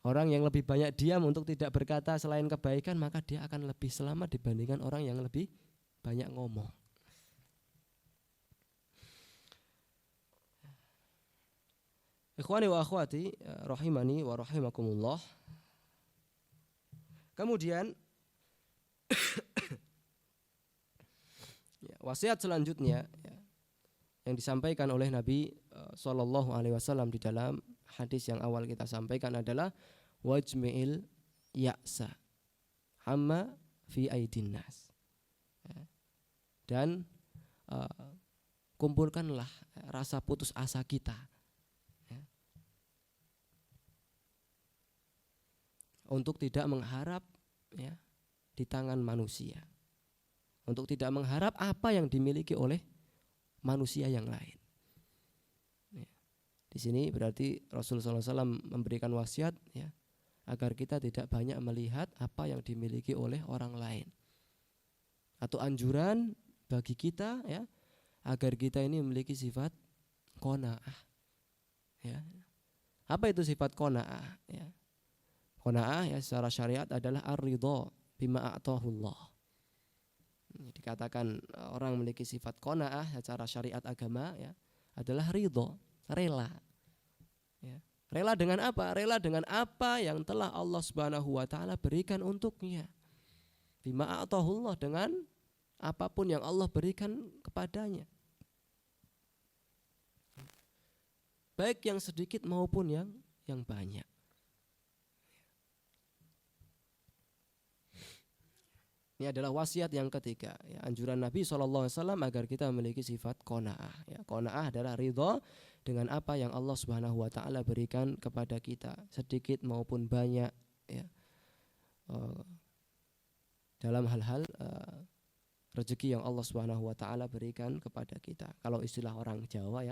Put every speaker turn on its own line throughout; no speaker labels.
Orang yang lebih banyak diam untuk tidak berkata selain kebaikan, maka dia akan lebih selamat dibandingkan orang yang lebih banyak ngomong. Ikhwani wa akhwati rahimani wa rahimakumullah. Kemudian wasiat selanjutnya yang disampaikan oleh Nabi Shallallahu Alaihi Wasallam di dalam hadis yang awal kita sampaikan adalah wajmi'il ya'sa amma fi aidin nas, dan kumpulkanlah rasa putus asa kita untuk tidak mengharap di tangan manusia, untuk tidak mengharap apa yang dimiliki oleh manusia yang lain. Di sini berarti Rasulullah SAW memberikan wasiat agar kita tidak banyak melihat apa yang dimiliki oleh orang lain, atau anjuran bagi kita agar kita ini memiliki sifat qanaah. Apa itu sifat qanaah? Qanaah secara syariat adalah ar-ridha bima a'tahullah. Dikatakan orang memiliki sifat qanaah secara syariat agama adalah ridha, rela. Rela dengan apa? Rela dengan apa yang telah Allah Subhanahu wa taala berikan untuknya. Bima a'tahullah, dengan apapun yang Allah berikan kepadanya. Baik yang sedikit maupun yang banyak. Ini adalah wasiat yang ketiga, anjuran Nabi SAW agar kita memiliki sifat qanaah. Qanaah adalah ridha dengan apa yang Allah Subhanahu wa taala berikan kepada kita, sedikit maupun banyak, dalam hal-hal rezeki yang Allah Subhanahu wa taala berikan kepada kita. Kalau istilah orang Jawa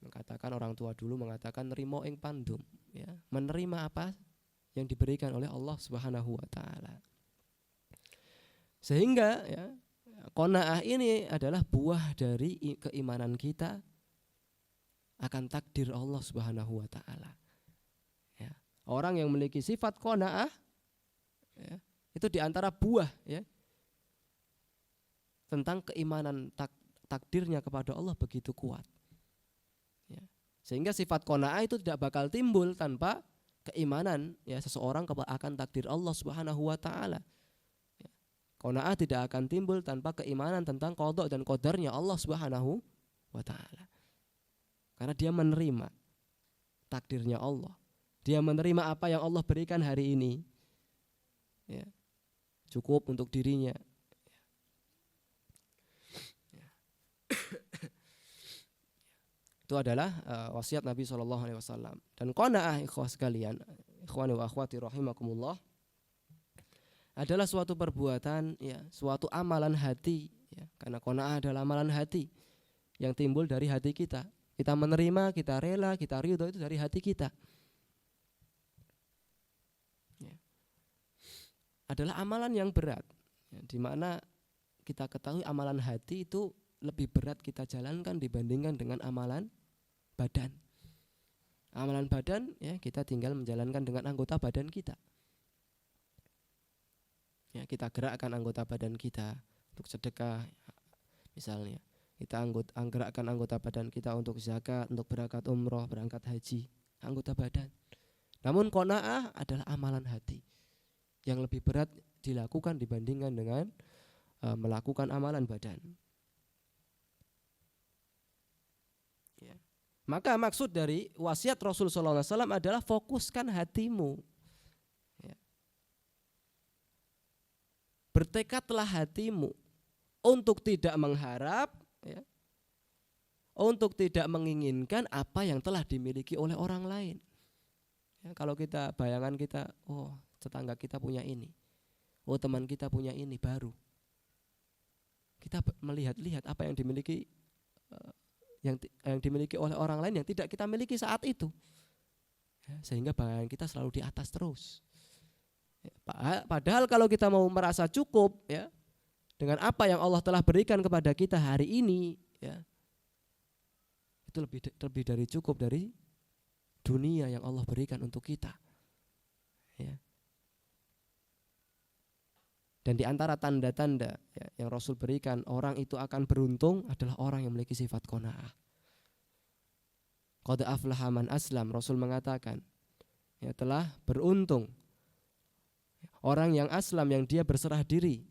mengatakan, orang tua dulu mengatakan nrimo ing pandum, menerima apa yang diberikan oleh Allah Subhanahu wa taala. Sehingga qanaah ini adalah buah dari keimanan kita akan takdir Allah Subhanahu wa taala. Orang yang memiliki sifat qanaah itu diantara buah tentang keimanan takdirnya kepada Allah begitu kuat. Sehingga sifat qanaah itu tidak bakal timbul tanpa keimanan seseorang akan takdir Allah Subhanahu wa taala. Qanaah tidak akan timbul tanpa keimanan tentang qada dan qadarnya Allah Subhanahu wa taala. Karena dia menerima takdirnya Allah. Dia menerima apa yang Allah berikan hari ini. Cukup untuk dirinya. Itu adalah wasiat Nabi SAW. Dan qanaah ikhwah sekalian, ikhwani wa akhwati rahimakumullah, adalah suatu perbuatan, suatu amalan hati, karena qanaah adalah amalan hati yang timbul dari hati kita. Kita menerima, kita rela, kita ridho, itu dari hati kita. Adalah amalan yang berat, di mana kita ketahui amalan hati itu lebih berat kita jalankan dibandingkan dengan amalan badan. Amalan badan kita tinggal menjalankan dengan anggota badan kita. Kita gerakkan anggota badan kita untuk sedekah, misalnya kita gerakkan anggota badan kita untuk zakat, untuk berangkat umroh, berangkat haji, anggota badan. Namun qanaah adalah amalan hati yang lebih berat dilakukan dibandingkan dengan melakukan amalan badan. Maka maksud dari wasiat Rasulullah SAW adalah fokuskan hatimu. Bertekadlah hatimu untuk tidak mengharap, untuk tidak menginginkan apa yang telah dimiliki oleh orang lain. Kalau kita bayangan kita, oh tetangga kita punya ini, oh teman kita punya ini baru. Kita melihat-lihat apa yang dimiliki yang dimiliki oleh orang lain yang tidak kita miliki saat itu, sehingga bayangan kita selalu di atas terus. Padahal kalau kita mau merasa cukup dengan apa yang Allah telah berikan kepada kita hari ini, itu lebih dari cukup dari dunia yang Allah berikan untuk kita. Ya. Dan di antara tanda-tanda ya, yang Rasul berikan orang itu akan beruntung adalah orang yang memiliki sifat qanaah. Qad aflaha man aslam, Rasul mengatakan ya, telah beruntung orang yang aslam, yang dia berserah diri,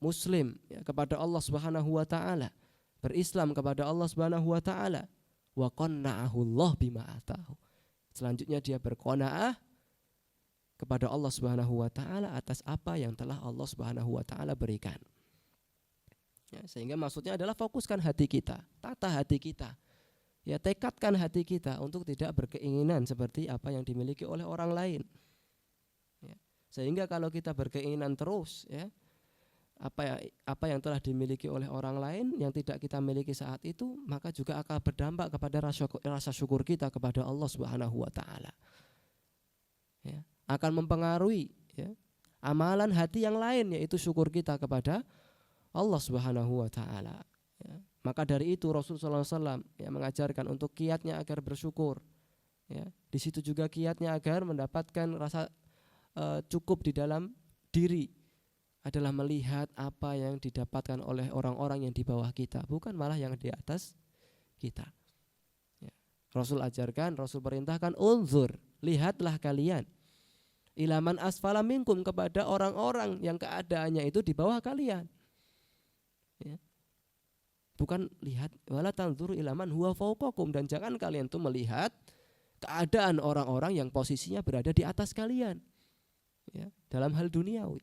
muslim ya, kepada Allah Subhanahu wa taala, berislam kepada Allah Subhanahu wa taala, wa qanna'ahu Allah bima atahu. Selanjutnya dia berqanaah kepada Allah Subhanahu wa taala atas apa yang telah Allah Subhanahu wa taala berikan. Ya, sehingga maksudnya adalah fokuskan hati kita, tata hati kita. Ya, tekadkan hati kita untuk tidak berkeinginan seperti apa yang dimiliki oleh orang lain. Ya, sehingga kalau kita berkeinginan terus ya, apa yang telah dimiliki oleh orang lain yang tidak kita miliki saat itu, maka juga akan berdampak kepada rasa syukur kita kepada Allah Subhanahu wa taala. Ya, akan mempengaruhi ya, amalan hati yang lain, yaitu syukur kita kepada Allah Subhanahu wa taala. Ya, maka dari itu Rasulullah SAW ya, mengajarkan untuk kiatnya agar bersyukur. Ya, di situ juga kiatnya agar mendapatkan rasa cukup di dalam diri adalah melihat apa yang didapatkan oleh orang-orang yang di bawah kita, bukan malah yang di atas kita. Ya, Rasul ajarkan, Rasul perintahkan, unzur, lihatlah kalian, ilaman asfala minkum, kepada orang-orang yang keadaannya itu di bawah kalian. Ya. Bukan lihat wala tanzuru ilaman huwa fawqakum, dan jangan kalian tuh melihat keadaan orang-orang yang posisinya berada di atas kalian. Ya, dalam hal duniawi.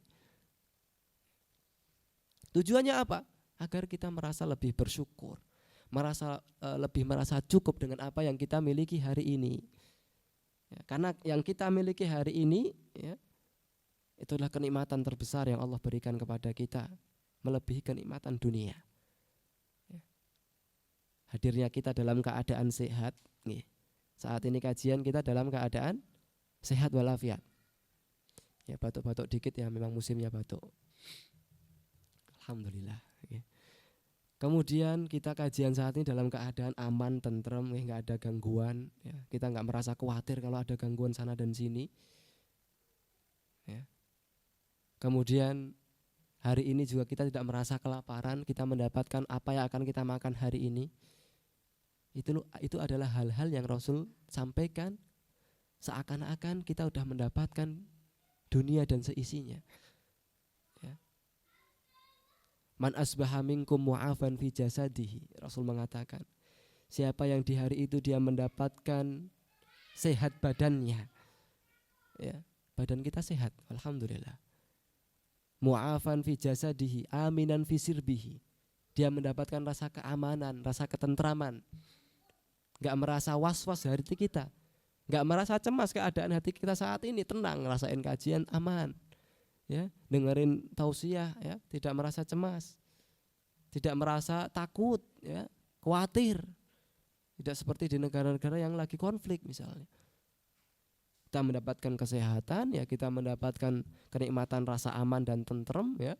Tujuannya apa? Agar kita merasa lebih bersyukur, lebih merasa cukup dengan apa yang kita miliki hari ini. Ya, karena yang kita miliki hari ini ya, itulah kenikmatan terbesar yang Allah berikan kepada kita, melebihi kenikmatan dunia. Hadirnya kita dalam keadaan sehat. Nih, saat ini kajian kita dalam keadaan sehat walafiat. Ya, batuk-batuk dikit ya, memang musimnya batuk. Alhamdulillah. Kemudian kita kajian saat ini dalam keadaan aman, tentrem, nggak ada gangguan. Ya, kita nggak merasa khawatir kalau ada gangguan sana dan sini. Ya. Kemudian hari ini juga kita tidak merasa kelaparan, kita mendapatkan apa yang akan kita makan hari ini. Itu adalah hal-hal yang Rasul sampaikan seakan-akan kita sudah mendapatkan dunia dan seisinya. Ya. Man asbaha minkum mu'afan fi jasadihi, Rasul mengatakan, siapa yang di hari itu dia mendapatkan sehat badannya, ya, badan kita sehat, alhamdulillah. Mu'afan fi jasadihi, aminan fi sirbihi, dia mendapatkan rasa keamanan, rasa ketentraman, gak merasa was-was hati kita, gak merasa cemas keadaan hati kita saat ini, tenang, ngerasain kajian aman, ya, dengerin tausiah, ya, tidak merasa cemas, tidak merasa takut, ya, khawatir, tidak seperti di negara-negara yang lagi konflik misalnya. Kita mendapatkan kesehatan, ya, kita mendapatkan kenikmatan rasa aman dan tentrem, ya.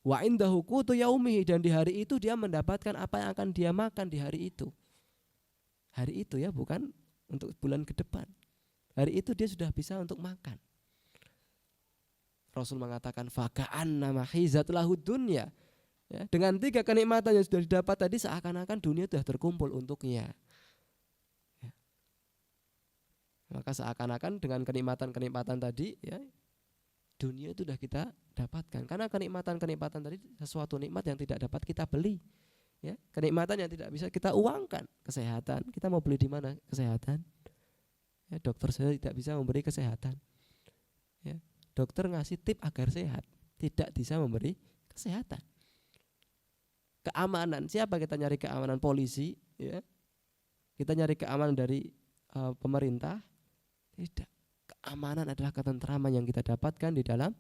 Wa indahu qutu yaumihi, dan di hari itu dia mendapatkan apa yang akan dia makan di hari itu. Hari itu, ya, bukan untuk bulan ke depan. Hari itu dia sudah bisa untuk makan. Rasul mengatakan faka'anna mahizat lahud dunya. Ya, dengan 3 kenikmatan yang sudah didapat tadi, seakan-akan dunia sudah terkumpul untuknya. Ya. Maka seakan-akan dengan kenikmatan-kenikmatan tadi, ya, dunia itu sudah kita dapatkan. Karena kenikmatan-kenikmatan tadi sesuatu nikmat yang tidak dapat kita beli. Ya, kenikmatan yang tidak bisa kita uangkan. Kesehatan, kita mau beli di mana kesehatan? Ya, dokter saya tidak bisa memberi kesehatan. Ya, dokter ngasih tip agar sehat, tidak bisa memberi kesehatan. Keamanan, siapa kita nyari keamanan? Polisi, ya. Kita nyari keamanan dari pemerintah? Tidak. Keamanan adalah ketentraman yang kita dapatkan di dalam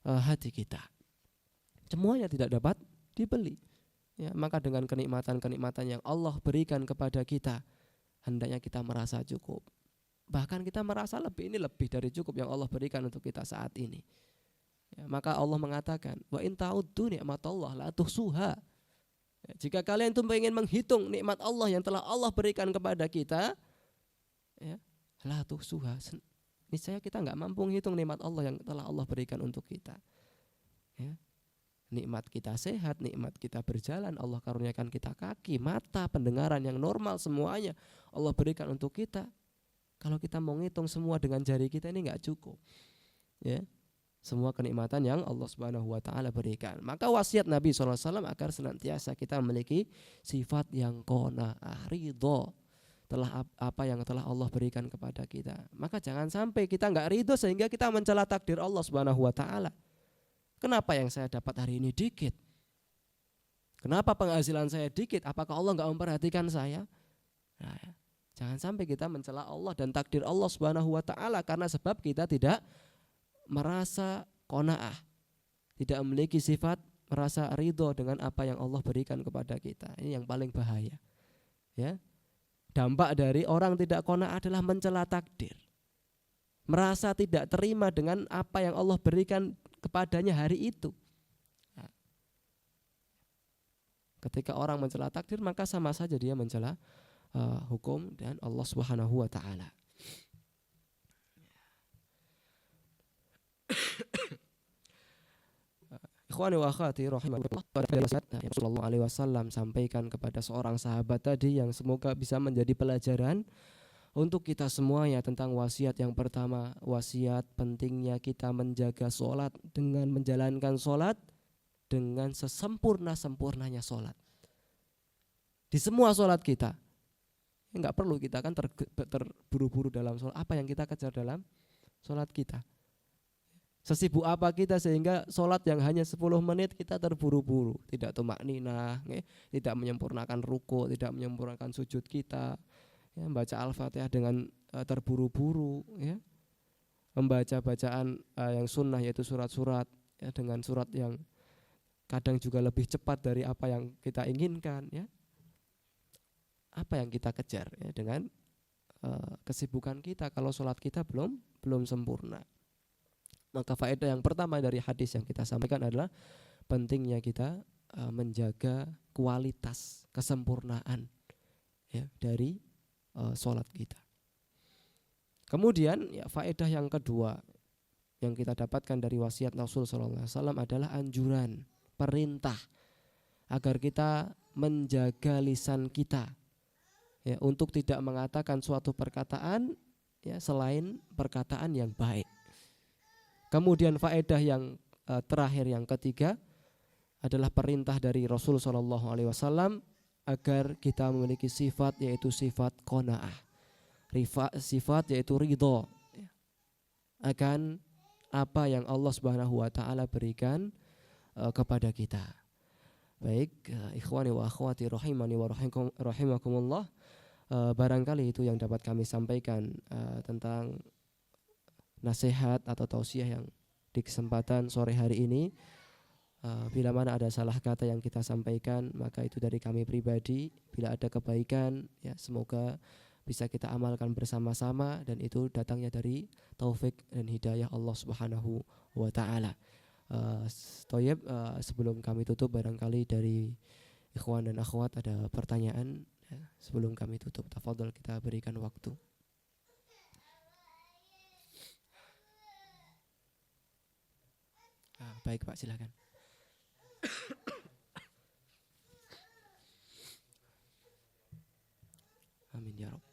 hati kita. Semuanya tidak dapat dibeli. Ya, maka dengan kenikmatan-kenikmatan yang Allah berikan kepada kita, hendaknya kita merasa cukup. Bahkan kita merasa lebih dari cukup yang Allah berikan untuk kita saat ini. Ya, maka Allah mengatakan, wa in ta'uddu ni'matallah la tuhsuha. Ya, jika kalian itu ingin menghitung nikmat Allah yang telah Allah berikan kepada kita, ya, la tuhsuha, niscaya kita nggak mampu menghitung nikmat Allah yang telah Allah berikan untuk kita. Ya. Nikmat kita sehat, nikmat kita berjalan, Allah karuniakan kita kaki, mata, pendengaran yang normal, semuanya Allah berikan untuk kita. Kalau kita mau ngitung semua dengan jari kita ini nggak cukup. Ya. Semua kenikmatan yang Allah Subhanahu wa taala berikan. Maka wasiat Nabi SAW agar senantiasa kita memiliki sifat yang qanaah, ridho telah apa yang telah Allah berikan kepada kita. Maka jangan sampai kita enggak ridho sehingga kita mencela takdir Allah Subhanahu wa taala. Kenapa yang saya dapat hari ini dikit? Kenapa penghasilan saya dikit? Apakah Allah enggak memperhatikan saya? Nah, jangan sampai kita mencela Allah dan takdir Allah Subhanahu wa taala karena sebab kita tidak merasa qanaah, tidak memiliki sifat merasa ridho dengan apa yang Allah berikan kepada kita. Ini yang paling bahaya. Ya. Dampak dari orang tidak qanaah adalah mencela takdir. Merasa tidak terima dengan apa yang Allah berikan kepadanya hari itu. Nah, ketika orang mencela takdir maka sama saja dia mencela hukum dan Allah Subhanahu wa taala. Ikhwani wa akhwati rahimakumullah, Rasulullah alaihi wasallam sampaikan kepada seorang sahabat tadi yang semoga bisa menjadi pelajaran untuk kita semuanya tentang wasiat yang pertama, wasiat pentingnya kita menjaga sholat dengan menjalankan sholat dengan sesempurna-sempurnanya sholat. Di semua sholat kita, enggak perlu kita kan terburu-buru dalam sholat. Apa yang kita kejar dalam sholat kita? Sesibuk apa kita sehingga sholat yang hanya 10 menit kita terburu-buru, tidak tumakninah, tidak menyempurnakan ruku, tidak menyempurnakan sujud kita, ya, membaca Al-Fatihah dengan terburu-buru, ya, membaca bacaan yang sunnah yaitu surat-surat, ya, dengan surat yang kadang juga lebih cepat dari apa yang kita inginkan, ya. Apa yang kita kejar, ya, dengan kesibukan kita kalau sholat kita belum sempurna. Maka faedah yang pertama dari hadis yang kita sampaikan adalah pentingnya kita menjaga kualitas kesempurnaan, ya, dari sholat kita. Kemudian ya, faedah yang kedua yang kita dapatkan dari wasiat Rasul SAW adalah anjuran, perintah agar kita menjaga lisan kita, ya, untuk tidak mengatakan suatu perkataan, ya, selain perkataan yang baik. Kemudian faedah yang terakhir yang ketiga adalah perintah dari Rasul SAW agar kita memiliki sifat yaitu sifat qanaah, sifat yaitu ridho akan apa yang Allah Subhanahu wa taala berikan kepada kita. Baik, ikhwani wa akhwati rahimani wa rahimakumullah, barangkali itu yang dapat kami sampaikan tentang nasihat atau tausiah yang di kesempatan sore hari ini. Bila mana ada salah kata yang kita sampaikan maka itu dari kami pribadi. Bila ada kebaikan, ya, semoga bisa kita amalkan bersama-sama dan itu datangnya dari taufik dan hidayah Allah Subhanahu wa taala. Sebelum kami tutup, barangkali dari ikhwan dan akhwat ada pertanyaan, ya, sebelum kami tutup. Tafadhol, kita berikan waktu. Baik Pak, silakan. Amin ya Rabb.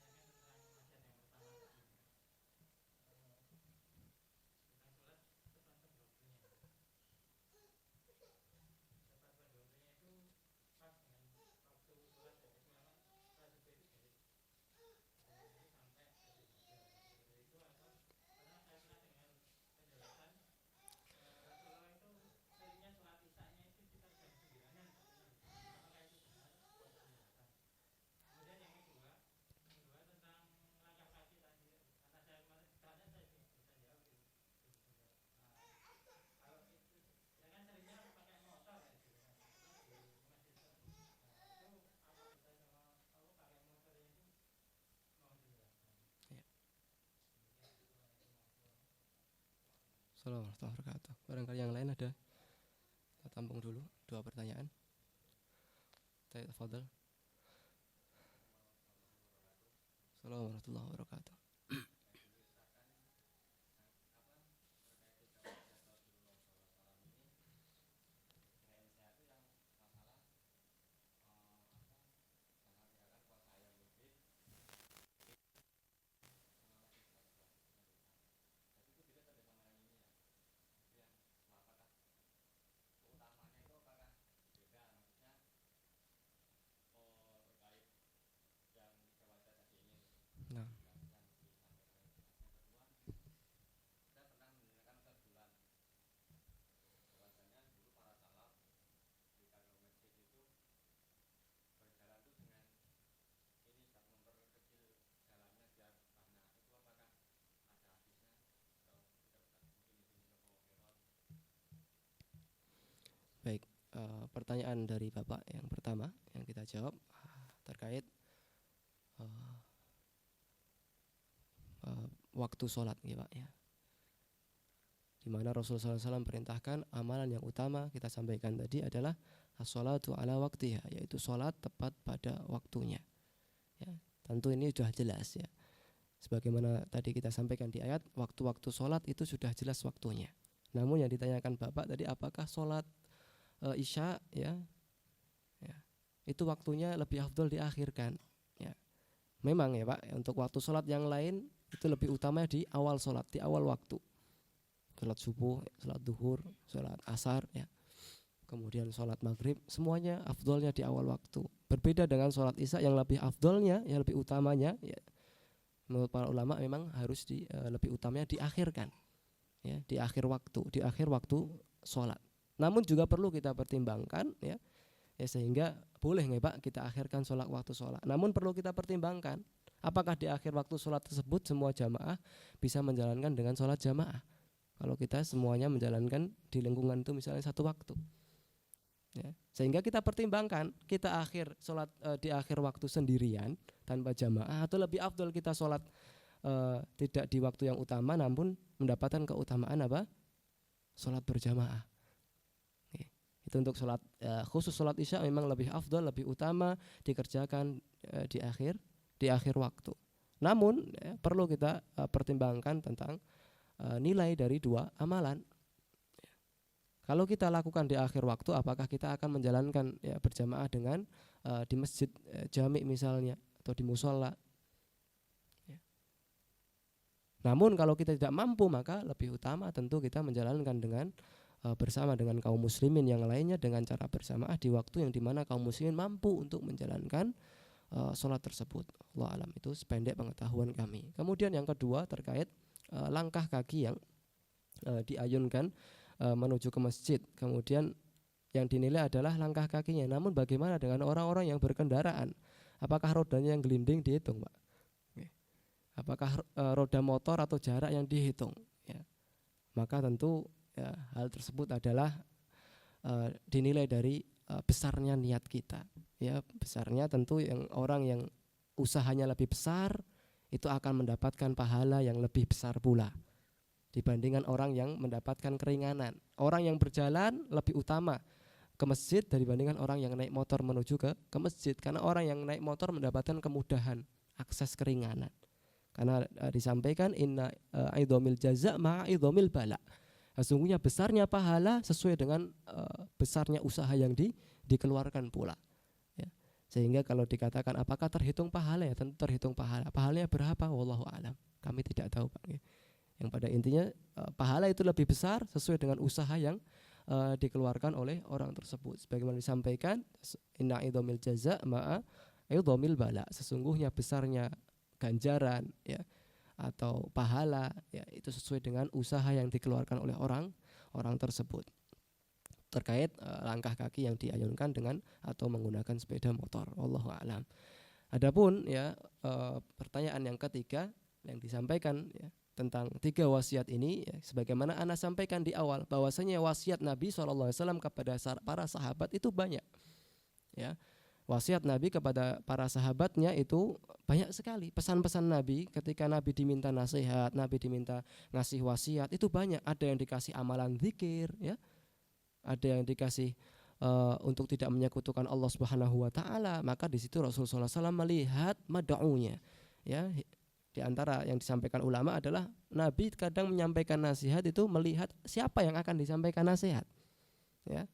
Assalamualaikum warahmatullahi wabarakatuh. Barangkali yang lain ada? Kita tampung dulu 2 pertanyaan. Tafadhol. Assalamualaikum warahmatullahi wabarakatuh. pertanyaan dari Bapak yang pertama yang kita jawab terkait waktu sholat ya Pak ya. Di mana Rasulullah SAW perintahkan amalan yang utama kita sampaikan tadi adalah as-sholatu ala waktiha, yaitu sholat tepat pada waktunya. Ya, tentu ini sudah jelas ya. Sebagaimana tadi kita sampaikan di ayat, waktu-waktu sholat itu sudah jelas waktunya. Namun yang ditanyakan Bapak tadi, apakah sholat isya ya, itu waktunya lebih afdol diakhirkan. Ya. Memang ya Pak, untuk waktu sholat yang lain itu lebih utama di awal sholat, di awal waktu. Sholat subuh, sholat duhur, sholat asar ya. Kemudian sholat maghrib, semuanya afdolnya di awal waktu. Berbeda dengan sholat isya yang lebih afdolnya, yang lebih utamanya ya, menurut para ulama memang harus lebih utamanya diakhirkan ya, di akhir waktu sholat. Namun juga perlu kita pertimbangkan ya, sehingga boleh nggak Pak kita akhirkan waktu sholat. Namun perlu kita pertimbangkan apakah di akhir waktu sholat tersebut semua jamaah bisa menjalankan dengan sholat jamaah. Kalau kita semuanya menjalankan di lingkungan itu misalnya satu waktu ya, sehingga kita pertimbangkan kita sholat di akhir waktu sendirian tanpa jamaah, atau lebih afdol kita sholat tidak di waktu yang utama namun mendapatkan keutamaan apa? Sholat berjamaah. Itu untuk sholat khusus sholat isya memang lebih afdol, lebih utama dikerjakan di akhir waktu. Namun perlu kita pertimbangkan tentang nilai dari dua amalan. Kalau kita lakukan di akhir waktu, apakah kita akan menjalankan ya, berjamaah dengan di masjid jami misalnya atau di musola ya. Namun kalau kita tidak mampu, maka lebih utama tentu kita menjalankan dengan bersama dengan kaum muslimin yang lainnya dengan cara berjamaah di waktu yang dimana kaum muslimin mampu untuk menjalankan sholat tersebut. Allah alam, itu sependek pengetahuan kami. Kemudian yang kedua terkait langkah kaki yang diayunkan menuju ke masjid, kemudian yang dinilai adalah langkah kakinya. Namun bagaimana dengan orang-orang yang berkendaraan? Apakah rodanya yang gelinding dihitung Pak? Apakah roda motor atau jarak yang dihitung ya? Maka tentu ya, hal tersebut adalah dinilai dari besarnya niat kita ya. Besarnya tentu yang orang yang usahanya lebih besar itu akan mendapatkan pahala yang lebih besar pula dibandingkan orang yang mendapatkan keringanan. Orang yang berjalan lebih utama ke masjid dibandingkan orang yang naik motor menuju ke masjid, karena orang yang naik motor mendapatkan kemudahan, akses keringanan. Karena disampaikan inna idhamil jaza ma'a idhamil bala. Sesungguhnya besarnya pahala sesuai dengan besarnya usaha yang dikeluarkan pula. Sehingga kalau dikatakan apakah terhitung pahala, ya tentu terhitung pahala. Pahalanya berapa? Wallahu a'lam. Kami tidak tahu Pak. Yang pada intinya pahala itu lebih besar sesuai dengan usaha yang dikeluarkan oleh orang tersebut. Sebagaimana disampaikan inna idhamil jaza ma'a idhamil bala. Sesungguhnya besarnya ganjaran ya atau pahala ya itu sesuai dengan usaha yang dikeluarkan oleh orang tersebut. Terkait langkah kaki yang diayunkan dengan atau menggunakan sepeda motor. Wallahu a'lam. Adapun ya pertanyaan yang ketiga yang disampaikan ya, tentang 3 wasiat ini ya, sebagaimana Ana sampaikan di awal bahwasanya wasiat Nabi SAW kepada para sahabat itu banyak. Ya. Wasiat Nabi kepada para sahabatnya itu banyak sekali. Pesan-pesan Nabi ketika Nabi diminta nasihat, Nabi diminta ngasih wasiat itu banyak. Ada yang dikasih amalan zikir ya. Ada yang dikasih untuk tidak menyekutukan Allah Subhanahu wa taala, maka di situ Rasulullah SAW melihat mad'unya. Ya, di antara yang disampaikan ulama adalah Nabi kadang menyampaikan nasihat itu melihat siapa yang akan disampaikan nasihat. Ya.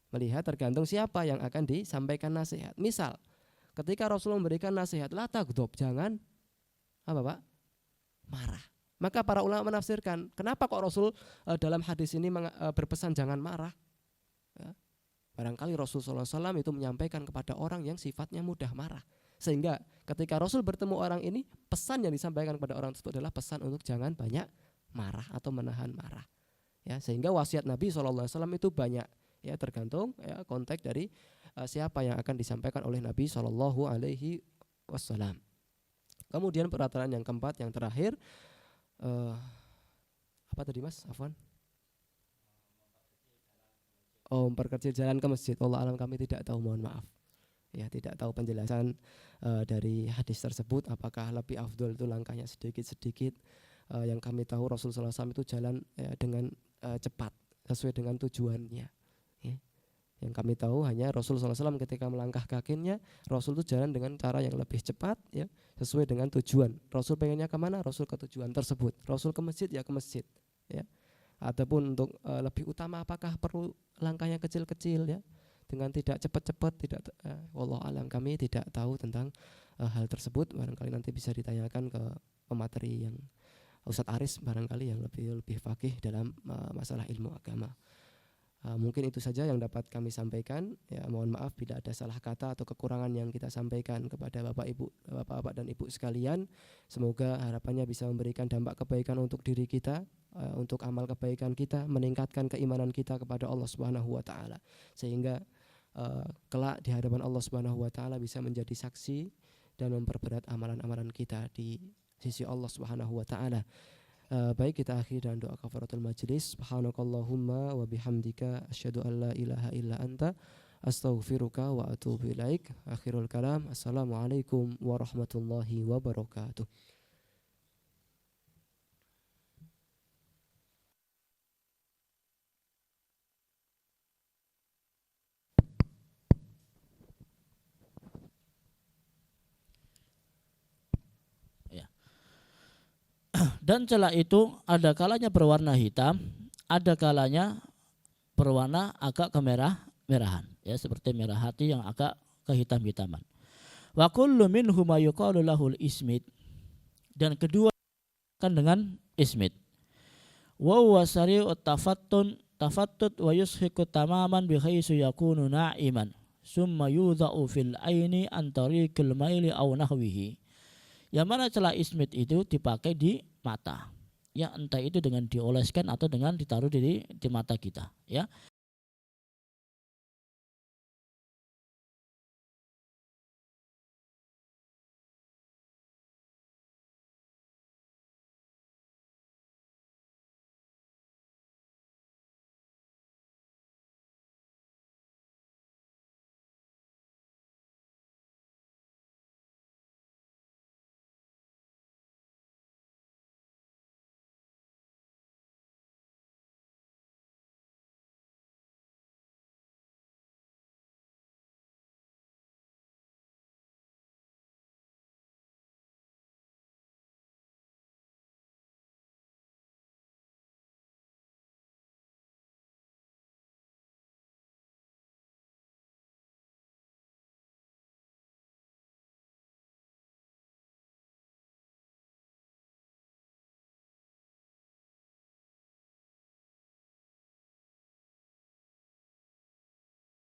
Melihat tergantung siapa yang akan disampaikan nasihat. Misal, ketika Rasulullah memberikan nasihat, la taghdab, jangan apa Pak? Marah. Maka para ulama menafsirkan, kenapa kok Rasul dalam hadis ini berpesan jangan marah? Ya. Barangkali Rasulullah SAW itu menyampaikan kepada orang yang sifatnya mudah marah, sehingga ketika Rasul bertemu orang ini, pesan yang disampaikan kepada orang tersebut adalah pesan untuk jangan banyak marah atau menahan marah. Ya, sehingga wasiat Nabi SAW itu banyak. Ya, tergantung ya, konteks dari siapa yang akan disampaikan oleh Nabi SAW. Kemudian peraturan yang keempat, yang terakhir, apa tadi Mas? Afwan. memperkecil jalan ke masjid. Allah alam kami tidak tahu, mohon maaf. Ya, tidak tahu penjelasan dari hadis tersebut apakah lebih afdol itu langkahnya sedikit-sedikit. Yang kami tahu Rasulullah SAW itu jalan dengan cepat sesuai dengan tujuannya. Ya. Yang kami tahu hanya Rasulullah SAW ketika melangkah kakinya, Rasul itu jalan dengan cara yang lebih cepat, ya, sesuai dengan tujuan. Rasul pengennya kemana? Rasul ke tujuan tersebut. Rasul ke masjid, ya ke masjid. Ya. Ataupun untuk lebih utama apakah perlu langkahnya kecil-kecil, ya, dengan tidak cepat-cepat, tidak. Wallahu alam kami tidak tahu tentang hal tersebut. Barangkali nanti bisa ditanyakan ke pemateri yang Ustadz Aris barangkali yang lebih faqih dalam masalah ilmu agama. Mungkin itu saja yang dapat kami sampaikan. Ya, mohon maaf bila ada salah kata atau kekurangan yang kita sampaikan kepada Bapak dan Ibu sekalian. Semoga harapannya bisa memberikan dampak kebaikan untuk diri kita, untuk amal kebaikan kita, meningkatkan keimanan kita kepada Allah Subhanahu wa taala. Sehingga kelak di hadapan Allah Subhanahu wa taala bisa menjadi saksi dan memperberat amalan-amalan kita di sisi Allah Subhanahu wa taala. Baik, kita akhiri dengan doa kafaratul majlis. Subhanakallahumma wa bihamdika asyhadu an la ilaha illa anta astaghfiruka wa atubu ilaik. Akhirul kalam. Assalamualaikum warahmatullahi wabarakatuh.
Dan celak itu ada kalanya berwarna hitam, ada kalanya berwarna agak kemerah-merahan, ya, seperti merah hati yang agak kehitam-hitaman. Wa kullu minhuma yuqalu lahul ismid, dan kedua kan dengan ismid. Wa huwa sari'u tafattut wa yushiqu tamaman bi haitsu yakunu na'iman summa yudha'u fil aini an tariqil maili aw nahwihi. Yang mana celah ismid itu dipakai di mata, ya, entah itu dengan dioleskan atau dengan ditaruh di mata kita, ya.